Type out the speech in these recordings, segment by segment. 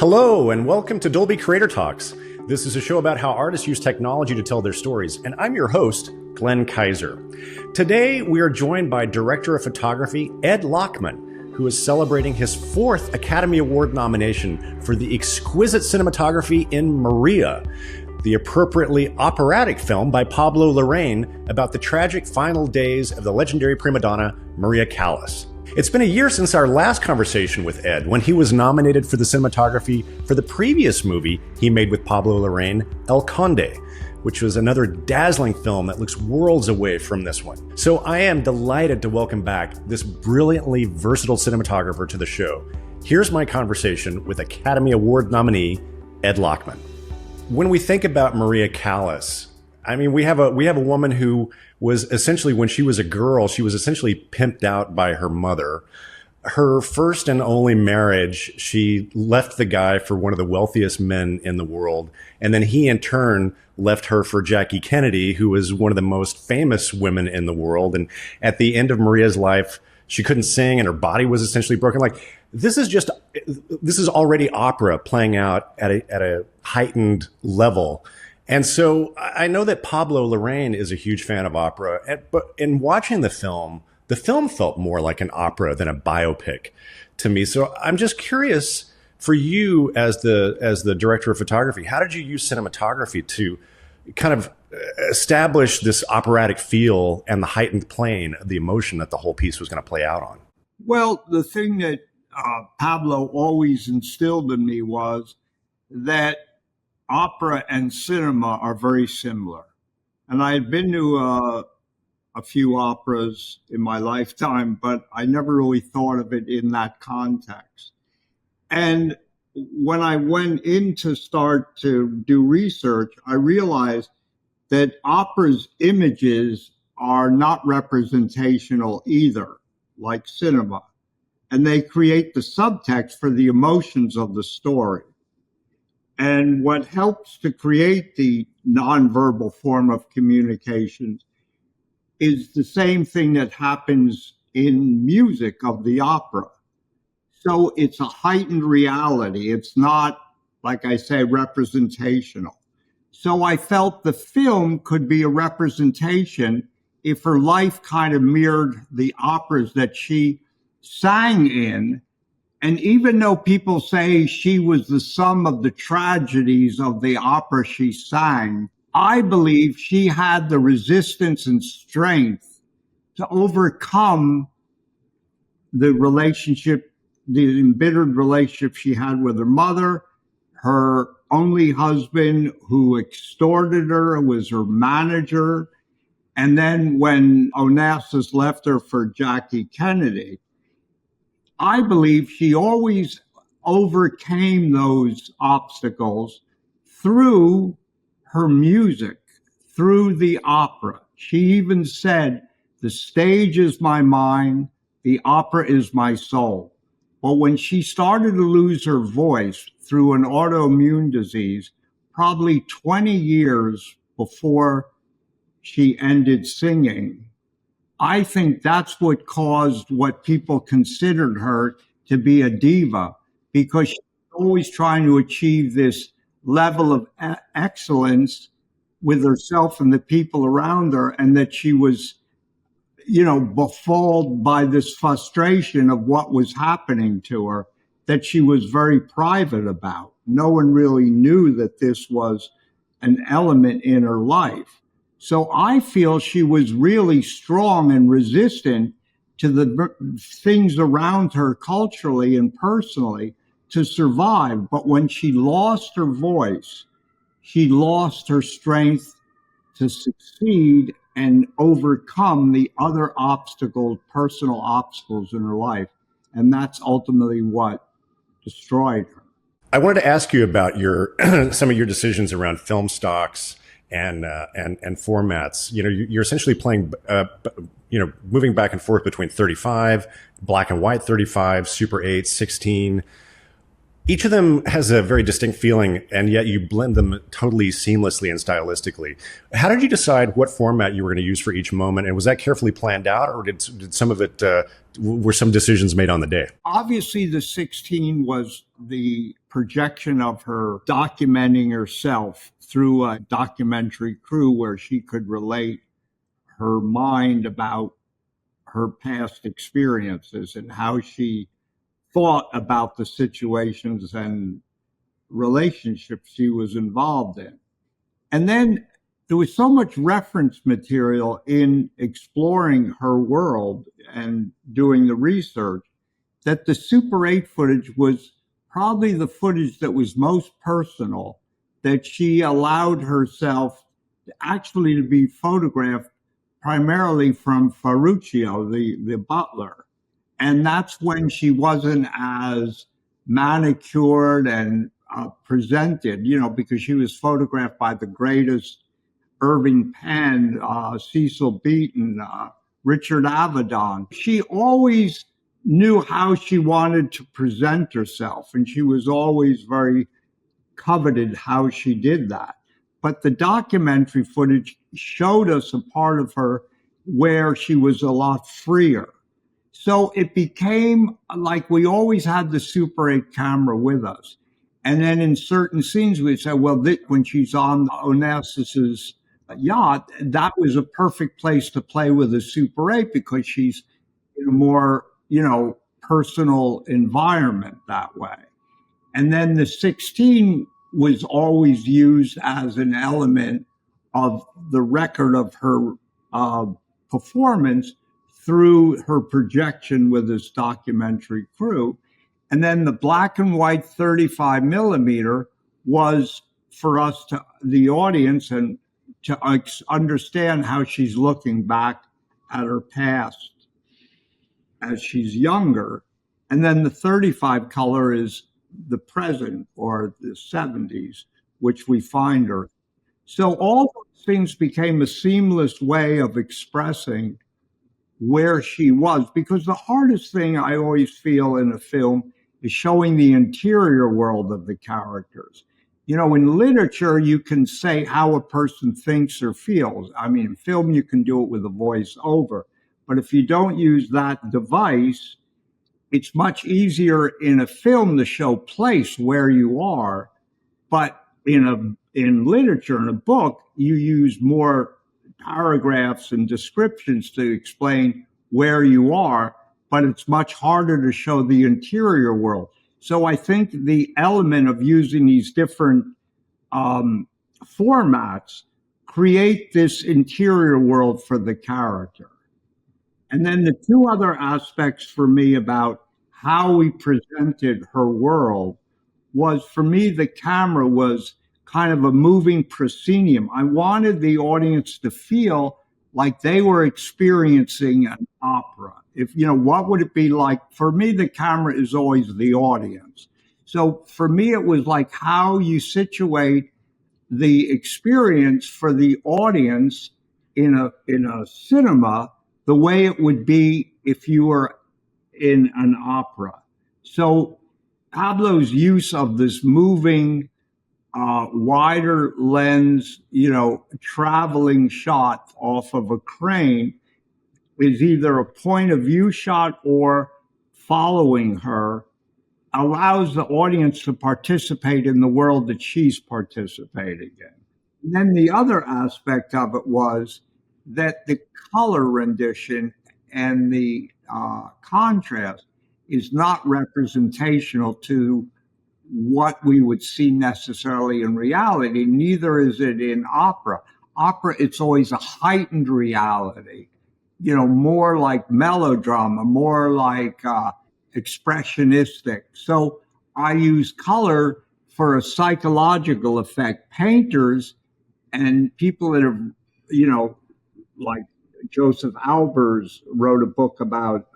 Hello, and welcome to Dolby Creator Talks. This is a show about how artists use technology to tell their stories, and I'm your host, Glenn Kaiser. Today, we are joined by Director of Photography, Ed Lachman, who is celebrating his 4th Academy Award nomination for the exquisite cinematography in Maria, the appropriately operatic film by Pablo Larraín about the tragic final days of the legendary prima donna, Maria Callas. It's been a year since our last conversation with Ed, when he was nominated for the cinematography for the previous movie he made with Pablo Larraín, El Conde, which was another dazzling film that looks worlds away from this one. So I am delighted to welcome back this brilliantly versatile cinematographer to the show. Here's my conversation with Academy Award nominee, Ed Lachman. When we think about Maria Callas, I mean, we have a woman who was essentially, when she was a girl, she was essentially pimped out by her mother. Her first and only marriage, she left the guy for one of the wealthiest men in the world. And then he, in turn, left her for Jackie Kennedy, who was one of the most famous women in the world. And at the end of Maria's life, she couldn't sing and her body was essentially broken. Like, this is already opera playing out at a heightened level. And so I know that Pablo Larraín is a huge fan of opera, but in watching the film felt more like an opera than a biopic to me. So I'm just curious, for you as the director of photography, how did you use cinematography to kind of establish this operatic feel and the heightened plane of the emotion that the whole piece was going to play out on? Well, the thing that Pablo always instilled in me was that opera and cinema are very similar. And I had been to a few operas in my lifetime, but I never really thought of it in that context. And when I went in to start to do research, I realized that opera's images are not representational either, like cinema. And they create the subtext for the emotions of the story. And what helps to create the nonverbal form of communications is the same thing that happens in music of the opera. So it's a heightened reality. It's not, like I say, representational. So I felt the film could be a representation if her life kind of mirrored the operas that she sang in. And even though people say she was the sum of the tragedies of the opera she sang, I believe she had the resistance and strength to overcome the relationship, the embittered relationship she had with her mother, her only husband who extorted her, was her manager. And then when Onassis left her for Jackie Kennedy, I believe she always overcame those obstacles through her music, through the opera. She even said, "The stage is my mind, the opera is my soul." But when she started to lose her voice through an autoimmune disease, probably 20 years before she ended singing, I think that's what caused what people considered her to be a diva, because she was always trying to achieve this level of excellence with herself and the people around her, and that she was, befooled by this frustration of what was happening to her that she was very private about. No one really knew that this was an element in her life. So I feel she was really strong and resistant to the things around her culturally and personally to survive. But when she lost her voice, she lost her strength to succeed and overcome the other obstacles, personal obstacles in her life. And that's ultimately what destroyed her. I wanted to ask you about some of your decisions around film stocks and formats. You're essentially playing, moving back and forth between 35, black and white 35, Super 8, 16. Each of them has a very distinct feeling, and yet you blend them totally seamlessly and stylistically. How did you decide what format you were going to use for each moment? And was that carefully planned out, or did some of it, were some decisions made on the day? Obviously, the 16 was the projection of her documenting herself through a documentary crew where she could relate her mind about her past experiences and how she thought about the situations and relationships she was involved in. And then there was so much reference material in exploring her world and doing the research that the Super 8 footage was probably the footage that was most personal, that she allowed herself actually to be photographed primarily from Ferruccio, the butler. And that's when she wasn't as manicured and presented, because she was photographed by the greatest Irving Penn, Cecil Beaton, Richard Avedon. She always knew how she wanted to present herself, and she was always very coveted how she did that. But the documentary footage showed us a part of her where she was a lot freer. So it became like we always had the Super 8 camera with us. And then in certain scenes, we'd say, well, when she's on Onesis's yacht, that was a perfect place to play with a Super 8 because she's in a more, personal environment that way. And then the 16 was always used as an element of the record of her performance through her projection with this documentary crew. And then the black and white 35 millimeter was for us, to the audience, and to understand how she's looking back at her past as she's younger. And then the 35 color is the present, or the 70s, which we find her. So all those things became a seamless way of expressing where she was, because the hardest thing I always feel in a film is showing the interior world of the characters. In literature, you can say how a person thinks or feels. I mean, in film, you can do it with a voiceover. But if you don't use that device, it's much easier in a film to show place where you are. But in literature, in a book, you use more paragraphs and descriptions to explain where you are, but it's much harder to show the interior world. So I think the element of using these different formats create this interior world for the character. And then the two other aspects for me about how we presented her world was, for me, the camera was kind of a moving proscenium. I wanted the audience to feel like they were experiencing an opera. What would it be like? For me, the camera is always the audience. So for me, it was like how you situate the experience for the audience in a cinema, the way it would be if you were in an opera. So Pablo's use of this moving, wider lens, traveling shot off of a crane is either a point of view shot or following her, allows the audience to participate in the world that she's participating in. And then the other aspect of it was that the color rendition and the contrast is not representational to what we would see necessarily in reality. Neither is it in opera. Opera, it's always a heightened reality, more like melodrama, more like expressionistic. So I use color for a psychological effect. Painters and people that have, like Joseph Albers wrote a book about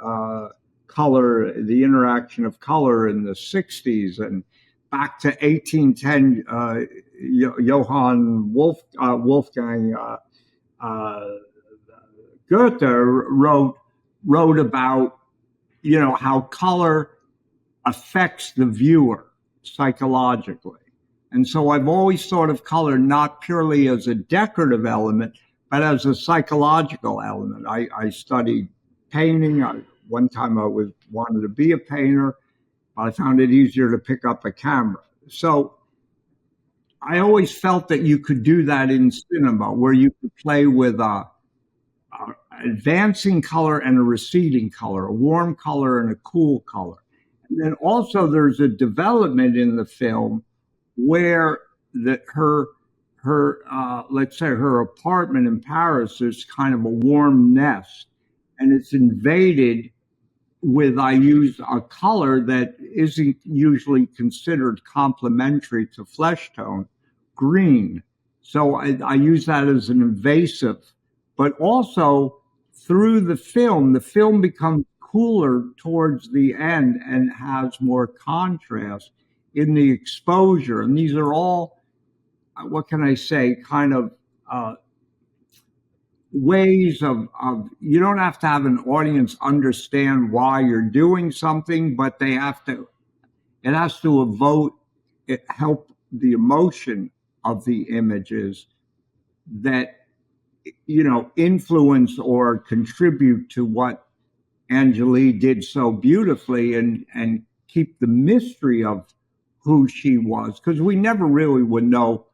color, the interaction of color in the 60s, and back to 1810, Johann Wolfgang Goethe wrote about, how color affects the viewer psychologically. And so I've always thought of color not purely as a decorative element, but as a psychological element. I studied painting. One time I wanted to be a painter, but I found it easier to pick up a camera. So I always felt that you could do that in cinema, where you could play with a advancing color and a receding color, a warm color and a cool color. And then also there's a development in the film where her let's say her apartment in Paris is kind of a warm nest, and it's invaded with, I use a color that isn't usually considered complementary to flesh tone, green. So I use that as an invasive, but also through the film becomes cooler towards the end and has more contrast in the exposure. And these are all, what can I say, kind of ways of you don't have to have an audience understand why you're doing something, but they have to, it has to evoke, it help the emotion of the images that influence or contribute to what Angelique did so beautifully, and keep the mystery of who she was, because we never really would know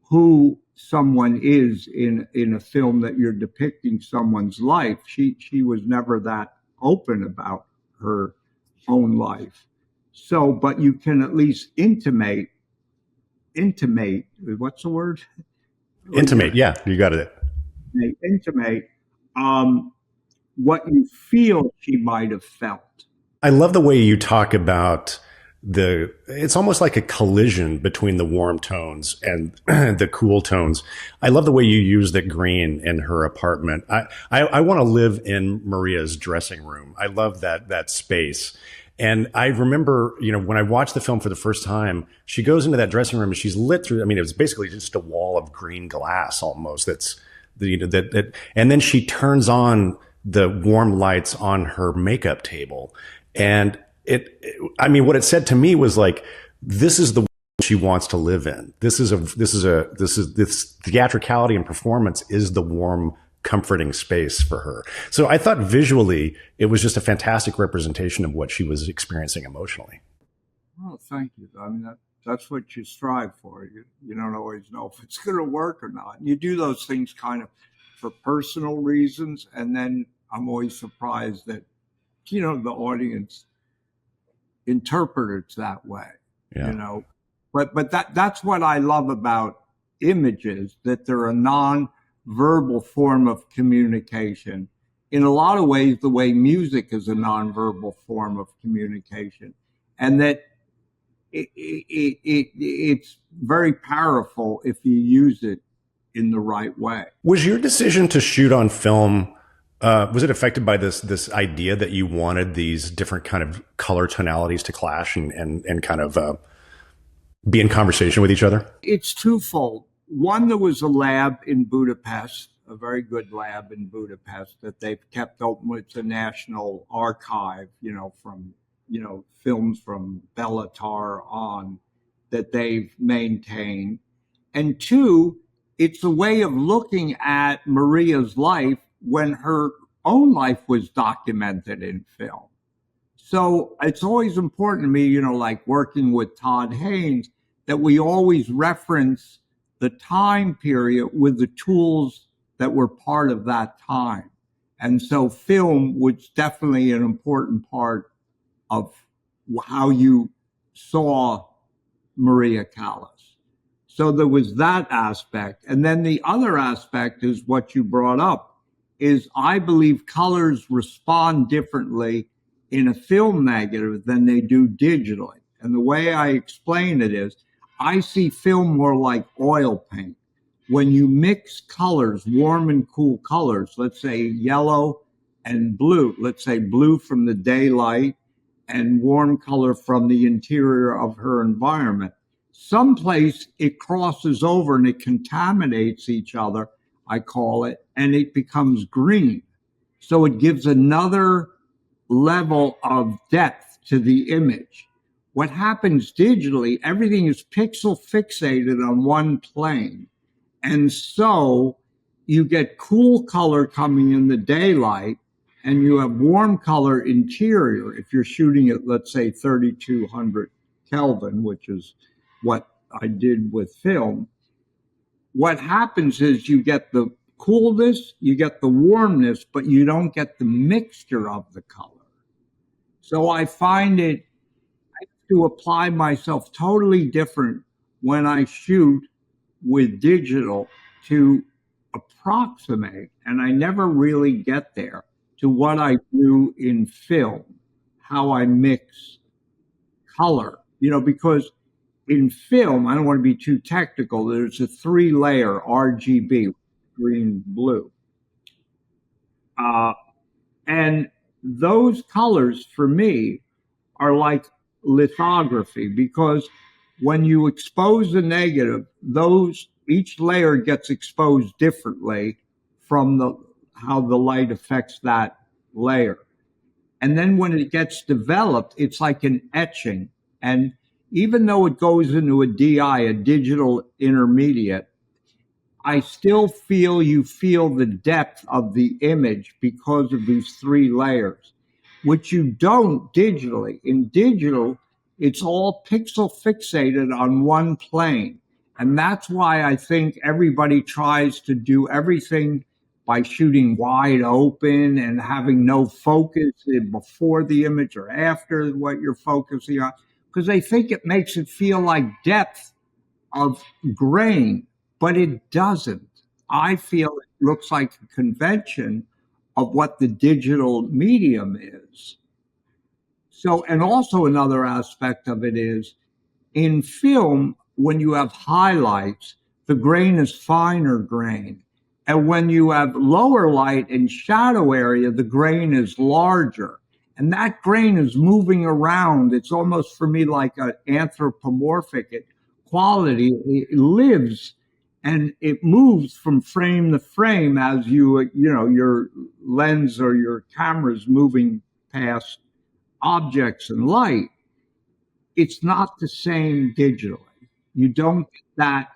who someone is in a film that you're depicting someone's life. She was never that open about her own life. So, but you can at least intimate. What's the word? Intimate. Yeah, you got it. Intimate what you feel she might have felt. I love the way you talk about it's almost like a collision between the warm tones and the cool tones. I love the way you use the green in her apartment. I want to live in Maria's dressing room. I love that space. And I remember, when I watched the film for the first time, she goes into that dressing room and she's lit through, it was basically just a wall of green glass almost. And then she turns on the warm lights on her makeup table. And what it said to me was like, this is the world she wants to live in. This theatricality and performance is the warm, comforting space for her. So I thought visually it was just a fantastic representation of what she was experiencing emotionally. Oh, thank you. That's what you strive for. You don't always know if it's going to work or not. You do those things kind of for personal reasons, and then I'm always surprised that the audience interpret it that way. Yeah. But that's what I love about images, that they're a non-verbal form of communication. In a lot of ways, the way music is a non-verbal form of communication, and that it's very powerful if you use it in the right way. Was your decision to shoot on film, was it affected by this idea that you wanted these different kind of color tonalities to clash and kind of be in conversation with each other? It's twofold. One, there was a lab in Budapest, a very good lab in Budapest that they've kept open. It's a national archive, from films from Bellatar on, that they've maintained. And two, it's a way of looking at Maria's life when her own life was documented in film. So it's always important to me, like working with Todd Haynes, that we always reference the time period with the tools that were part of that time. And so film was definitely an important part of how you saw Maria Callas. So there was that aspect. And then the other aspect is what you brought up, is I believe colors respond differently in a film negative than they do digitally. And the way I explain it is, I see film more like oil paint. When you mix colors, warm and cool colors, let's say yellow and blue, let's say blue from the daylight and warm color from the interior of her environment, someplace it crosses over and it contaminates each other, I call it, and it becomes green. So it gives another level of depth to the image. What happens digitally, everything is pixel fixated on one plane. And so you get cool color coming in the daylight, and you have warm color interior if you're shooting at, let's say, 3200 Kelvin, which is what I did with film, what happens is you get the coolness, you get the warmness, but you don't get the mixture of the color. So I find it to apply myself totally different when I shoot with digital to approximate, and I never really get there, to what I do in film, how I mix color, because in film, I don't want to be too technical, there's a 3-layer RGB, green, blue. And those colors for me are like lithography, because when you expose a negative, each layer gets exposed differently from how the light affects that layer. And then when it gets developed, it's like an etching. And even though it goes into a DI, a digital intermediate, I still you feel the depth of the image because of these 3 layers, which you don't digitally. In digital, it's all pixel fixated on one plane. And that's why I think everybody tries to do everything by shooting wide open and having no focus before the image or after what you're focusing on, because they think it makes it feel like depth of grain, but it doesn't. I feel it looks like a convention of what the digital medium is. So, and also another aspect of it is in film, when you have highlights, the grain is finer grain. And when you have lower light and shadow area, the grain is larger. And that grain is moving around. It's almost for me like an anthropomorphic quality. It lives and it moves from frame to frame as your lens or your camera's moving past objects and light. It's not the same digitally. You don't get that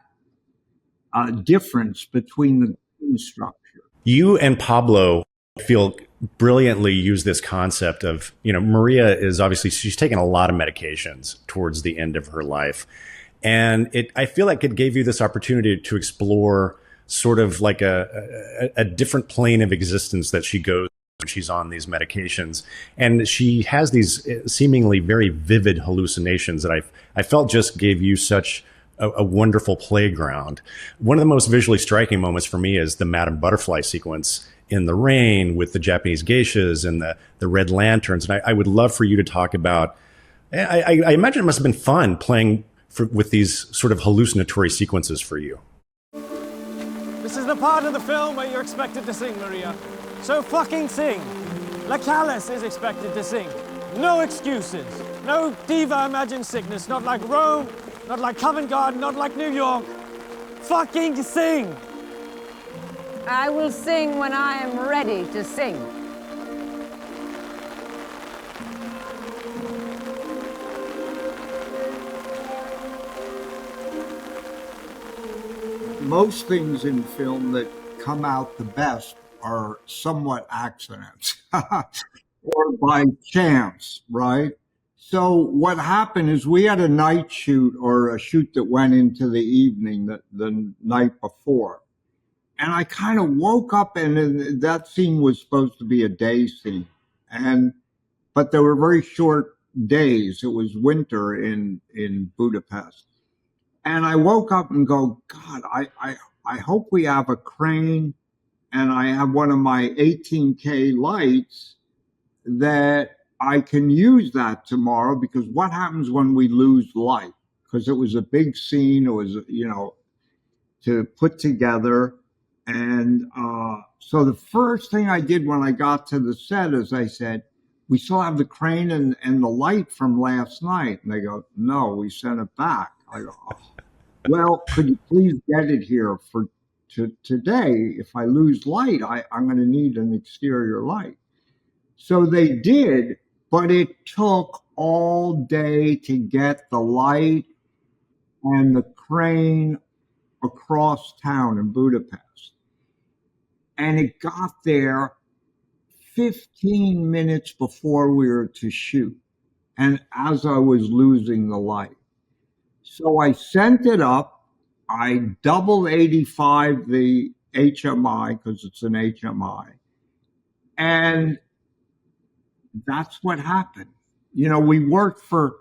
difference between the structure. You and Pablo feel brilliantly use this concept of, Maria is obviously, she's taken a lot of medications towards the end of her life. And I feel like it gave you this opportunity to explore sort of like a different plane of existence that she goes when she's on these medications. And she has these seemingly very vivid hallucinations that I felt just gave you such a wonderful playground. One of the most visually striking moments for me is the Madame Butterfly sequence in the rain with the Japanese geishas and the red lanterns. And I would love for you to talk about, I imagine it must have been fun playing with these sort of hallucinatory sequences for you. This is the part of the film where you're expected to sing, Maria. So fucking sing. La Callas is expected to sing. No excuses. No diva imagined sickness. Not like Rome, not like Covent Garden, not like New York. Fucking sing. I will sing when I am ready to sing. Most things in film that come out the best are somewhat accidents or by chance, right? So what happened is we had a night shoot, or a shoot that went into the evening, the night before. And I kind of woke up, and that scene was supposed to be a day scene. But there were very short days. It was winter in Budapest. And I woke up and go, God, I hope we have a crane and I have one of my 18K lights that I can use that tomorrow, because what happens when we lose light? Because it was a big scene. It was, to put together. And so the first thing I did when I got to the set is I said, we still have the crane and the light from last night. And they go, no, we sent it back. I go, oh. Well, could you please get it here for today? If I lose light, I'm going to need an exterior light. So they did, but it took all day to get the light and the crane across town in Budapest. And it got there 15 minutes before we were to shoot. And as I was losing the light. So I sent it up. I double 85 the HMI because it's an HMI. And that's what happened. We worked for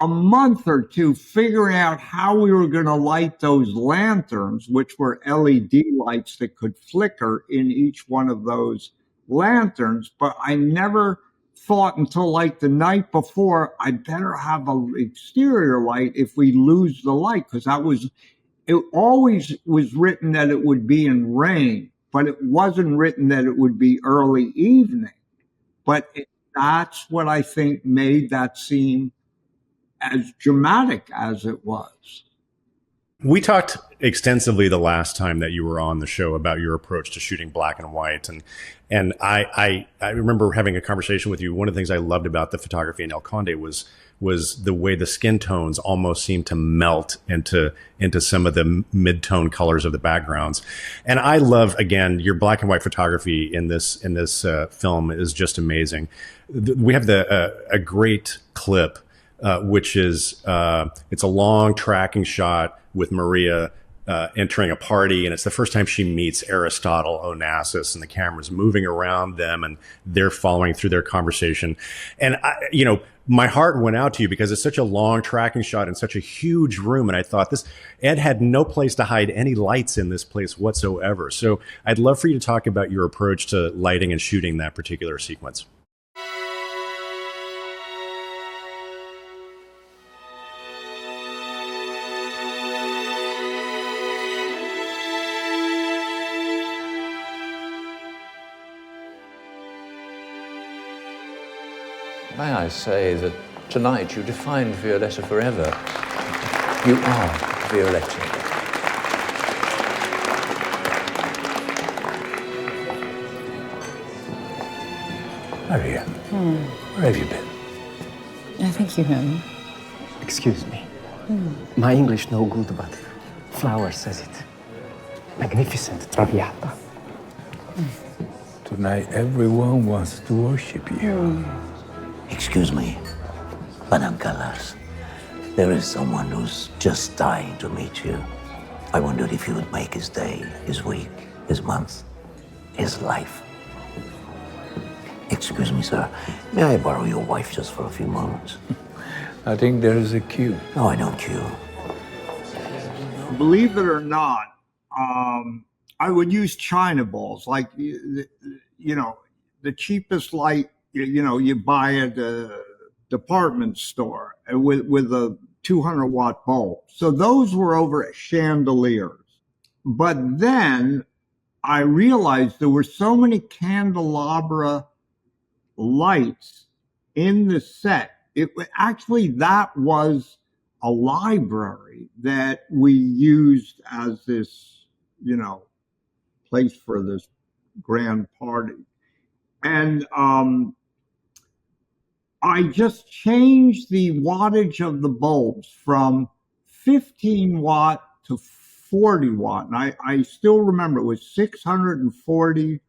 a month or two figuring out how we were going to light those lanterns, which were LED lights that could flicker in each one of those lanterns. But I never thought until like the night before, I better have an exterior light if we lose the light, because it always was written that it would be in rain, but it wasn't written that it would be early evening. But that's what I think made that scene as dramatic as it was. We talked extensively the last time that you were on the show about your approach to shooting black and white. And I remember having a conversation with you. One of the things I loved about the photography in El Conde was the way the skin tones almost seemed to melt into some of the mid-tone colors of the backgrounds. And I love, again, your black and white photography in this film is just amazing. We have a great clip, which is it's a long tracking shot with Maria entering a party, and it's the first time she meets Aristotle Onassis, and the camera's moving around them, and they're following through their conversation. And my heart went out to you because it's such a long tracking shot in such a huge room, and I thought Ed had no place to hide any lights in this place whatsoever. So I'd love for you to talk about your approach to lighting and shooting that particular sequence. May I say that tonight you defined Violetta forever. You are Violetta. Maria, where have you been? Thank you, him. Excuse me. My English no good, but Flower says it. Magnificent Traviata. Tonight everyone wants to worship you. Excuse me, Madame Callas. There is someone who's just dying to meet you. I wondered if you would make his day, his week, his month, his life. Excuse me, sir. May I borrow your wife just for a few moments? I think there is a cue. No, I don't cue. Believe it or not, I would use China balls, like, the cheapest light, you buy at a department store with a 200-watt bulb. So those were over chandeliers. But then I realized there were so many candelabra lights in the set. That was a library that we used as this, place for this grand party. And I just changed the wattage of the bulbs from 15 watt to 40 watt. And I still remember it was 640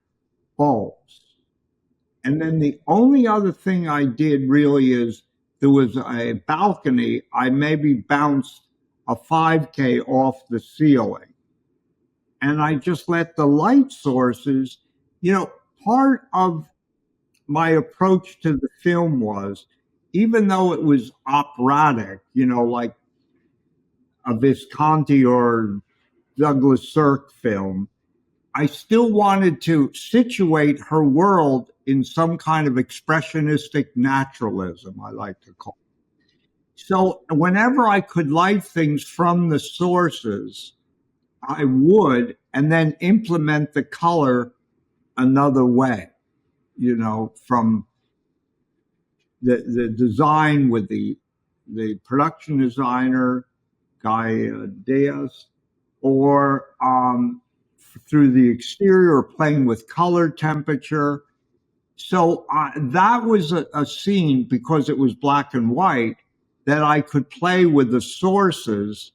bulbs. And then the only other thing I did really is there was a balcony. I maybe bounced a 5K off the ceiling. And I just let the light sources, part of my approach to the film was, even though it was operatic, like a Visconti or Douglas Sirk film, I still wanted to situate her world in some kind of expressionistic naturalism, I like to call it. So whenever I could light things from the sources, I would, and then implement the color another way, from the design with the production designer, Guy Diaz, or through the exterior, playing with color temperature. So that was a scene, because it was black and white, that I could play with the sources,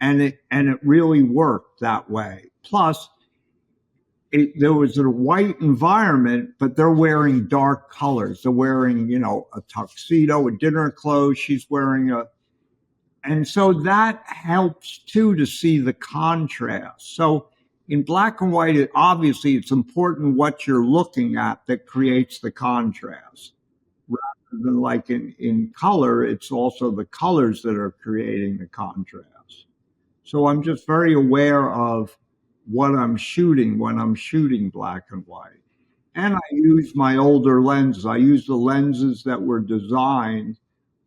and it really worked that way. Plus, there was a white environment, but they're wearing dark colors. They're wearing, a tuxedo, a dinner clothes. She's wearing And so that helps too to see the contrast. So in black and white, obviously it's important what you're looking at that creates the contrast. Rather than like in color, it's also the colors that are creating the contrast. So I'm just very aware of what I'm shooting when I'm shooting black and white. And I use my older lenses. I use the lenses that were designed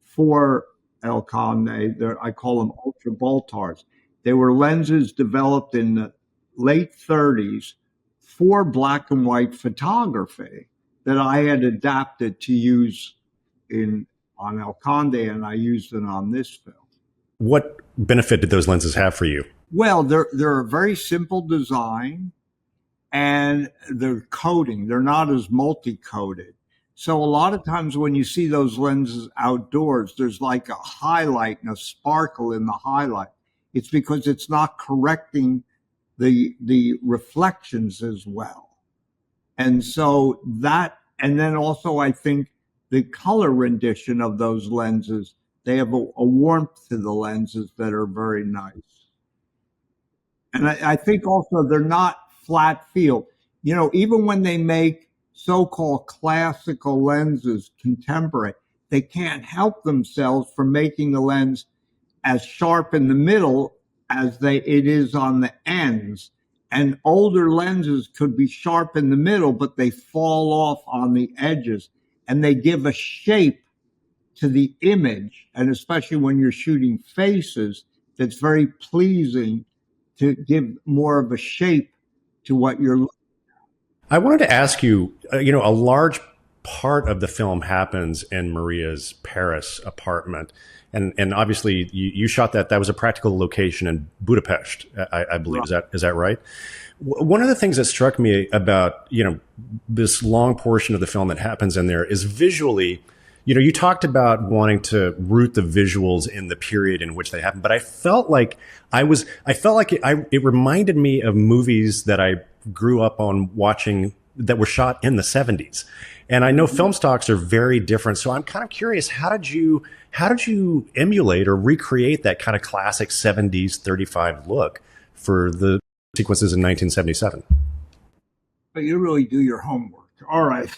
for El Conde. I call them ultra Baltars. They were lenses developed in the late 30s for black and white photography that I had adapted to use on El Conde, and I used it on this film. What benefit did those lenses have for you? Well, they're a very simple design, and they're coating. They're not as multi-coated. So a lot of times when you see those lenses outdoors, there's like a highlight and a sparkle in the highlight. It's because it's not correcting the reflections as well. And so and then also I think the color rendition of those lenses, they have a warmth to the lenses that are very nice. And I think also they're not flat field. Even when they make so-called classical lenses contemporary, they can't help themselves from making the lens as sharp in the middle as it is on the ends. And older lenses could be sharp in the middle, but they fall off on the edges, and they give a shape to the image. And especially when you're shooting faces, that's very pleasing to give more of a shape to what you're looking at. I wanted to ask you, a large part of the film happens in Maria's Paris apartment. And obviously you shot that was a practical location in Budapest, I believe. Right. Is that right? One of the things that struck me about, this long portion of the film that happens in there is visually, you talked about wanting to root the visuals in the period in which they happen, but I felt like it reminded me of movies that I grew up on watching that were shot in the 70s. And I know film stocks are very different. So I'm kind of curious, how did you emulate or recreate that kind of classic 70s 35 look for the sequences in 1977? But you really do your homework. All right.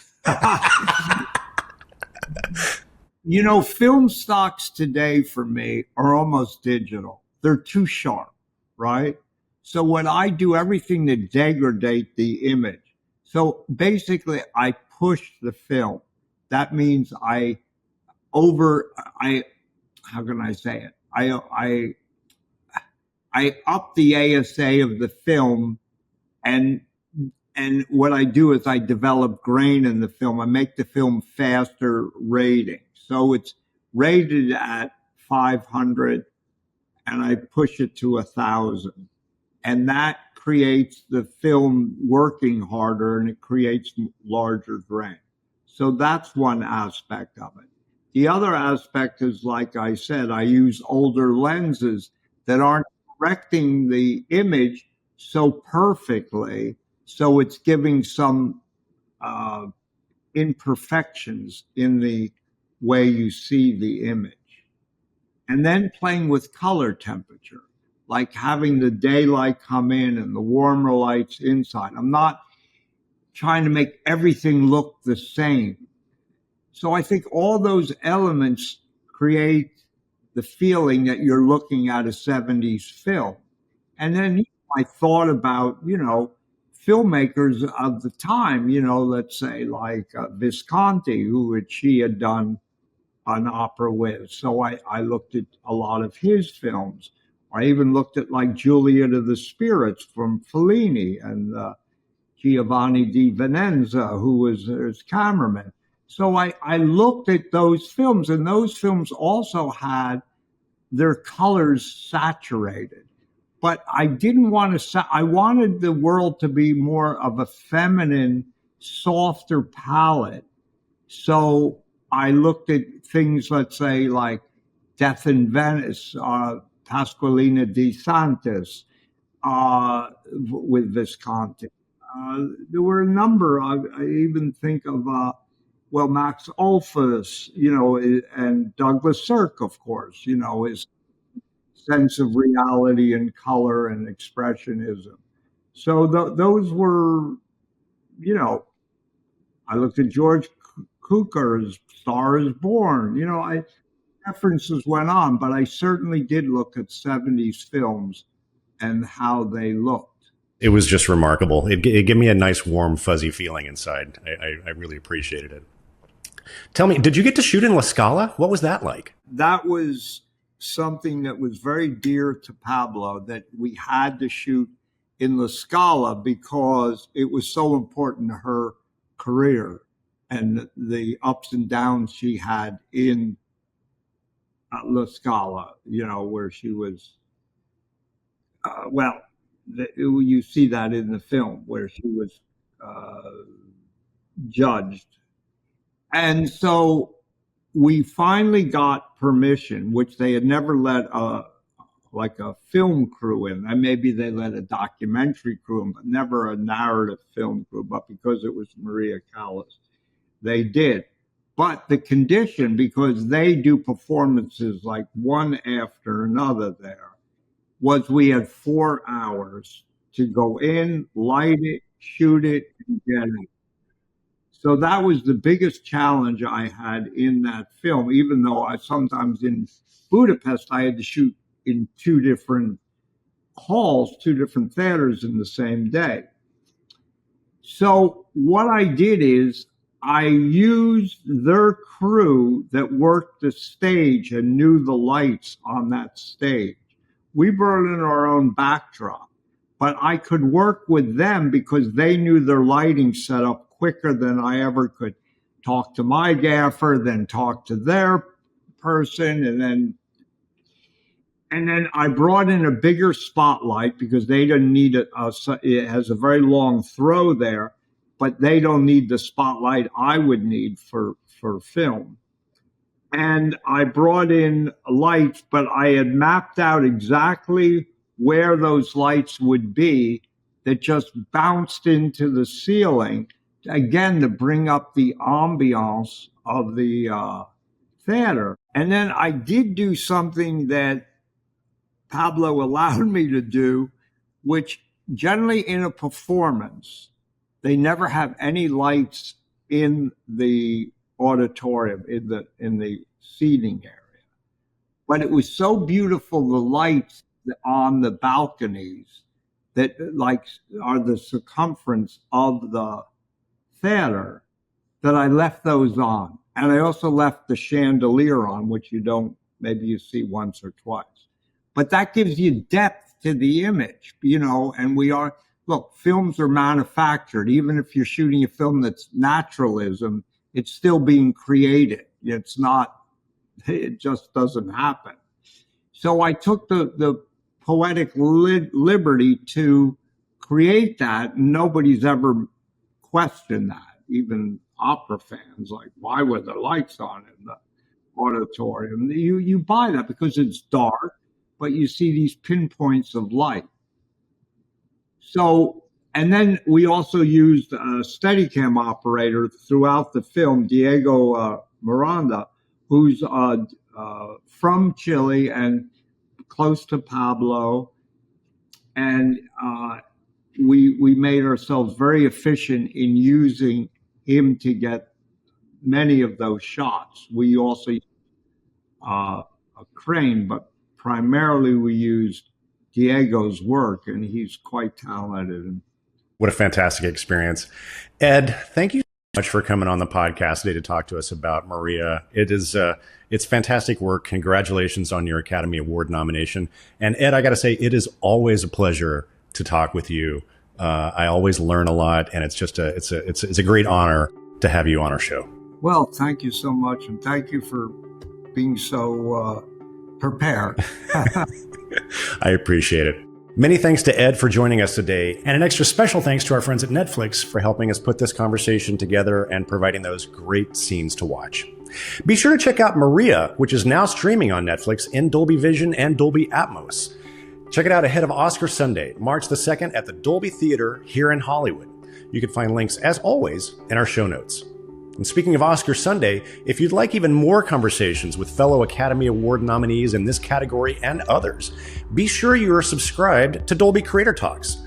Film stocks today for me are almost digital. They're too sharp, right? So what I do, everything to degrade the image. So basically I push the film. That means how can I say it? I up the ASA of the film, and what I do is I develop grain in the film. I make the film faster rating. So it's rated at 500 and I push it to 1,000. And that creates the film working harder and it creates larger grain. So that's one aspect of it. The other aspect is, like I said, I use older lenses that aren't correcting the image so perfectly. So it's giving some imperfections in the way you see the image. And then playing with color temperature, like having the daylight come in and the warmer lights inside. I'm not trying to make everything look the same. So I think all those elements create the feeling that you're looking at a 70s film. And then I thought about, filmmakers of the time, let's say like Visconti, she had done an opera with. So I looked at a lot of his films. I even looked at like Juliet of the Spirits from Fellini and Giovanni di Venenza, who was his cameraman. So I looked at those films, and those films also had their colors saturated. But I didn't want to, I wanted the world to be more of a feminine, softer palette. So I looked at things, let's say, like Death in Venice, Pasqualina di Santis, with Visconti. There were a number. I even think of, Max Ophüls, and Douglas Sirk, of course, is sense of reality and color and expressionism. So those were, you know, I looked at George Cukor's Star is Born. You know, references went on, but I certainly did look at 70s films and how they looked. It was just remarkable. It gave me a nice, warm, fuzzy feeling inside. I really appreciated it. Tell me, did you get to shoot in La Scala? What was that like? That was something that was very dear to Pablo, that we had to shoot in La Scala because it was so important to her career and the ups and downs she had in La Scala, you know, where she was, you see that in the film where she was judged. And so we finally got permission, which they had never let a film crew in. And maybe they let a documentary crew in, but never a narrative film crew. But because it was Maria Callas, they did. But the condition, because they do performances like one after another there, was we had 4 hours to go in, light it, shoot it, and get it. So that was the biggest challenge I had in that film, even though I sometimes in Budapest, I had to shoot in 2 different halls, 2 different theaters in the same day. So what I did is I used their crew that worked the stage and knew the lights on that stage. We brought in our own backdrop, but I could work with them because they knew their lighting setup quicker than I ever could. Talk to my gaffer, then talk to their person, and then I brought in a bigger spotlight because they didn't need it. It has a very long throw there, but they don't need the spotlight I would need for film. And I brought in lights, but I had mapped out exactly where those lights would be that just bounced into the ceiling, again, to bring up the ambiance of the theater. And then I did do something that Pablo allowed me to do, which generally in a performance, they never have any lights in the auditorium, in the seating area. But it was so beautiful, the lights on the balconies that like are the circumference of the theater, that I left those on. And I also left the chandelier on, which maybe you see once or twice. But that gives you depth to the image, you know, and films are manufactured. Even if you're shooting a film that's naturalism, it's still being created. It just doesn't happen. So I took the poetic liberty to create that. Nobody's ever questioned that, even opera fans, like, why were the lights on in the auditorium? You buy that because it's dark, but you see these pinpoints of light. So, and then we also used a Steadicam operator throughout the film, Diego Miranda, who's from Chile and close to Pablo. And we made ourselves very efficient in using him to get many of those shots. We also used a crane, but primarily we used Diego's work, and he's quite talented. What a fantastic experience. Ed, thank you so much for coming on the podcast today to talk to us about Maria. It's fantastic work. Congratulations on your Academy Award nomination. And Ed, I got to say, it is always a pleasure to talk with you. I always learn a lot, and it's a great honor to have you on our show. Well, thank you so much, and thank you for being so prepared. I appreciate it. Many thanks to Ed for joining us today, and an extra special thanks to our friends at Netflix for helping us put this conversation together and providing those great scenes to watch. Be sure to check out Maria, which is now streaming on Netflix in Dolby Vision and Dolby Atmos. Check it out ahead of Oscar Sunday, March the 2nd at the Dolby Theater here in Hollywood. You can find links, as always, in our show notes. And speaking of Oscar Sunday, if you'd like even more conversations with fellow Academy Award nominees in this category and others, be sure you are subscribed to Dolby Creator Talks.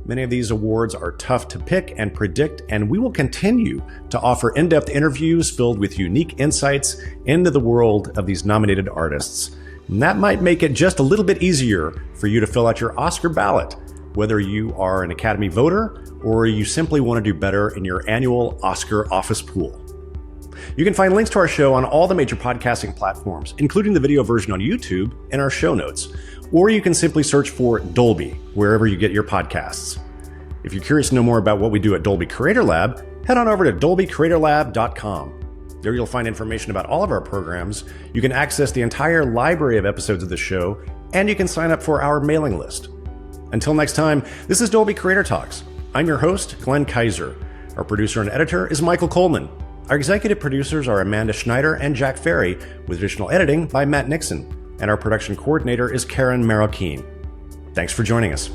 Many of these awards are tough to pick and predict, and we will continue to offer in-depth interviews filled with unique insights into the world of these nominated artists. And that might make it just a little bit easier for you to fill out your Oscar ballot, whether you are an Academy voter or you simply want to do better in your annual Oscar office pool. You can find links to our show on all the major podcasting platforms, including the video version on YouTube, in our show notes. Or you can simply search for Dolby wherever you get your podcasts. If you're curious to know more about what we do at Dolby Creator Lab, head on over to dolbycreatorlab.com. There you'll find information about all of our programs. You can access the entire library of episodes of the show, and you can sign up for our mailing list. Until next time, this is Dolby Creator Talks. I'm your host, Glenn Kaiser. Our producer and editor is Michael Coleman. Our executive producers are Amanda Schneider and Jack Ferry, with additional editing by Matt Nixon. And our production coordinator is Karen Marroquin. Thanks for joining us.